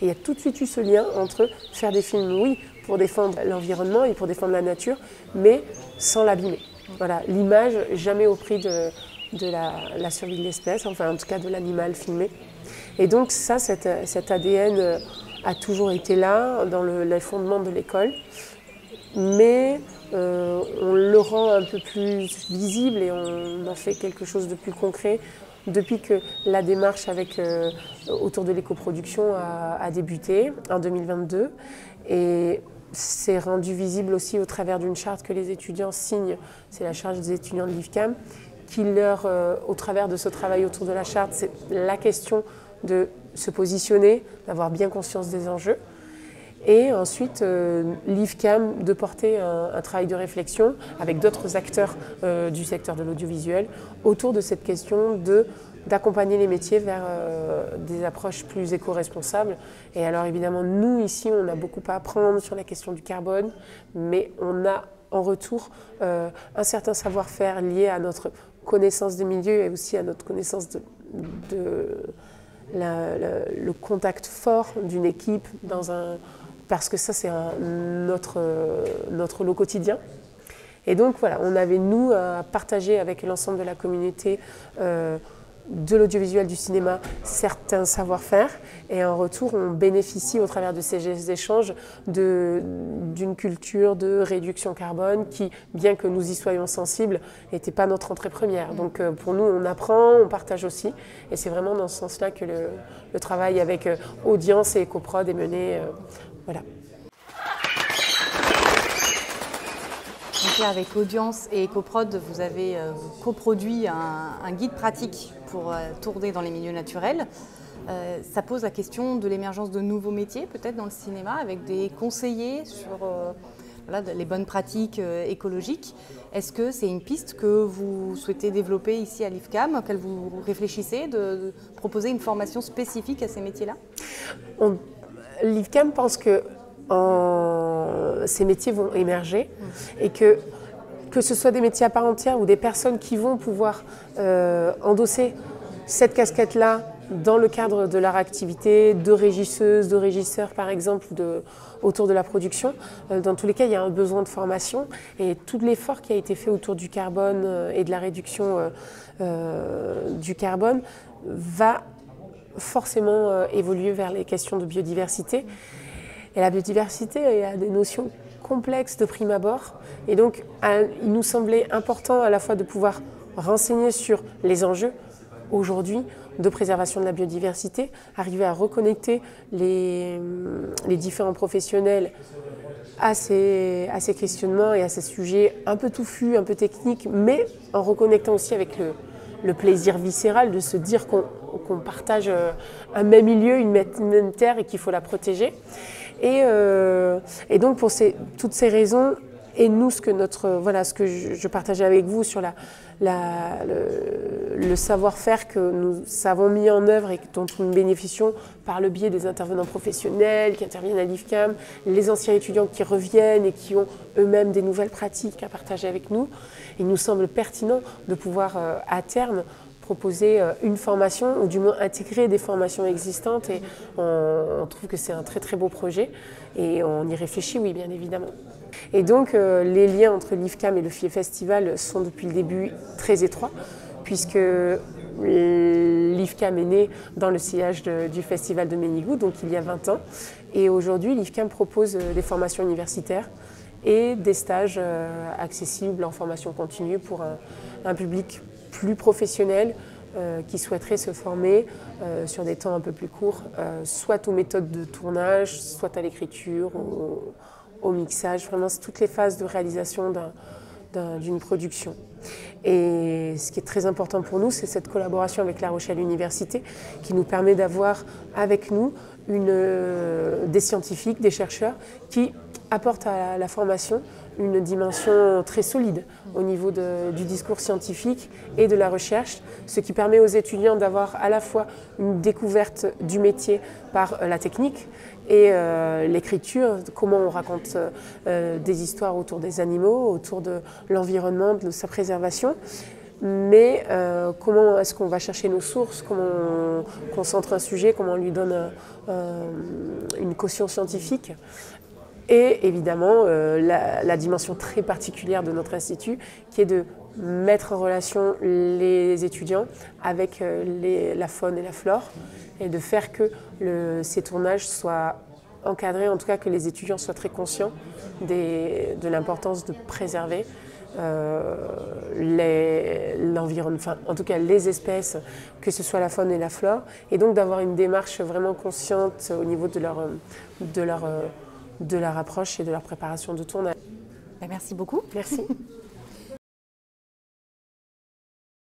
Et il y a tout de suite eu ce lien entre faire des films, oui, pour défendre l'environnement et pour défendre la nature, mais sans l'abîmer. Voilà, l'image jamais au prix de la survie de l'espèce, enfin en tout cas de l'animal filmé. Et donc ça, cet ADN a toujours été là dans les fondements de l'école, mais on le rend un peu plus visible et on en fait quelque chose de plus concret depuis que la démarche autour de l'écoproduction a débuté en 2022. Et c'est rendu visible aussi au travers d'une charte que les étudiants signent, c'est la charte des étudiants de l'IFCAM, qui au travers de ce travail autour de la charte, c'est la question de se positionner, d'avoir bien conscience des enjeux. Et ensuite, l'IFCAM de porter un travail de réflexion avec d'autres acteurs du secteur de l'audiovisuel autour de cette question d'accompagner les métiers vers des approches plus éco-responsables. Et alors évidemment, nous ici, on a beaucoup à apprendre sur la question du carbone, mais on a en retour un certain savoir-faire lié à notre connaissance des milieux et aussi à notre connaissance le contact fort d'une équipe parce que ça, c'est notre lot quotidien. Et donc, voilà, on avait, nous, à partager avec l'ensemble de la communauté de l'audiovisuel du cinéma certains savoir-faire. Et en retour, on bénéficie, au travers de ces échanges, d'une culture de réduction carbone qui, bien que nous y soyons sensibles, n'était pas notre entrée première. Donc, pour nous, on apprend, on partage aussi. Et c'est vraiment dans ce sens-là que le travail avec Audience et EcoProd est mené. Voilà. Donc là, avec Audience et EcoProd, vous avez coproduit un guide pratique pour tourner dans les milieux naturels. Ça pose la question de l'émergence de nouveaux métiers, peut-être dans le cinéma, avec des conseillers sur les bonnes pratiques écologiques. Est-ce que c'est une piste que vous souhaitez développer ici à l'IFCAM, auquel vous réfléchissez, de proposer une formation spécifique à ces métiers-là? L'IFCAM pense que ces métiers vont émerger et que ce soit des métiers à part entière ou des personnes qui vont pouvoir endosser cette casquette-là dans le cadre de leur activité, de régisseuses, de régisseurs par exemple, autour de la production. Dans tous les cas, il y a un besoin de formation et tout l'effort qui a été fait autour du carbone et de la réduction du carbone va forcément évoluer vers les questions de biodiversité. Et la biodiversité a des notions complexes de prime abord. Et donc, il nous semblait important à la fois de pouvoir renseigner sur les enjeux aujourd'hui de préservation de la biodiversité, arriver à reconnecter les différents professionnels à ces questionnements et à ces sujets un peu touffus, un peu techniques, mais en reconnectant aussi avec le plaisir viscéral de se dire qu'on partage un même milieu, une même terre et qu'il faut la protéger. Et donc pour toutes ces raisons, et nous ce que je partageais avec vous sur le savoir-faire que nous avons mis en œuvre et dont nous bénéficions par le biais des intervenants professionnels qui interviennent à l'IFCAM, les anciens étudiants qui reviennent et qui ont eux-mêmes des nouvelles pratiques à partager avec nous, il nous semble pertinent de pouvoir à terme proposer une formation ou du moins intégrer des formations existantes et on trouve que c'est un très très beau projet et on y réfléchit, oui, bien évidemment. Et donc les liens entre l'IFCAM et le FIE Festival sont depuis le début très étroits puisque l'IFCAM est né dans le sillage du Festival de Ménigou, donc il y a 20 ans. Et aujourd'hui, l'IFCAM propose des formations universitaires et des stages accessibles en formation continue pour un public plus professionnels qui souhaiteraient se former sur des temps un peu plus courts, soit aux méthodes de tournage, soit à l'écriture, au mixage, vraiment c'est toutes les phases de réalisation d'une production. Et ce qui est très important pour nous, c'est cette collaboration avec La Rochelle Université qui nous permet d'avoir avec nous des scientifiques, des chercheurs qui apportent à la formation une dimension très solide au niveau du discours scientifique et de la recherche, ce qui permet aux étudiants d'avoir à la fois une découverte du métier par la technique et l'écriture, comment on raconte des histoires autour des animaux, autour de l'environnement, de sa préservation, mais comment est-ce qu'on va chercher nos sources, comment on concentre un sujet, comment on lui donne une caution scientifique. Et évidemment, la dimension très particulière de notre institut, qui est de mettre en relation les étudiants avec la faune et la flore, et de faire que ces tournages soient encadrés, en tout cas que les étudiants soient très conscients de l'importance de préserver l'environnement, enfin, en tout cas les espèces, que ce soit la faune et la flore, et donc d'avoir une démarche vraiment consciente au niveau de leur approche et de leur préparation de tournage. Merci beaucoup. Merci.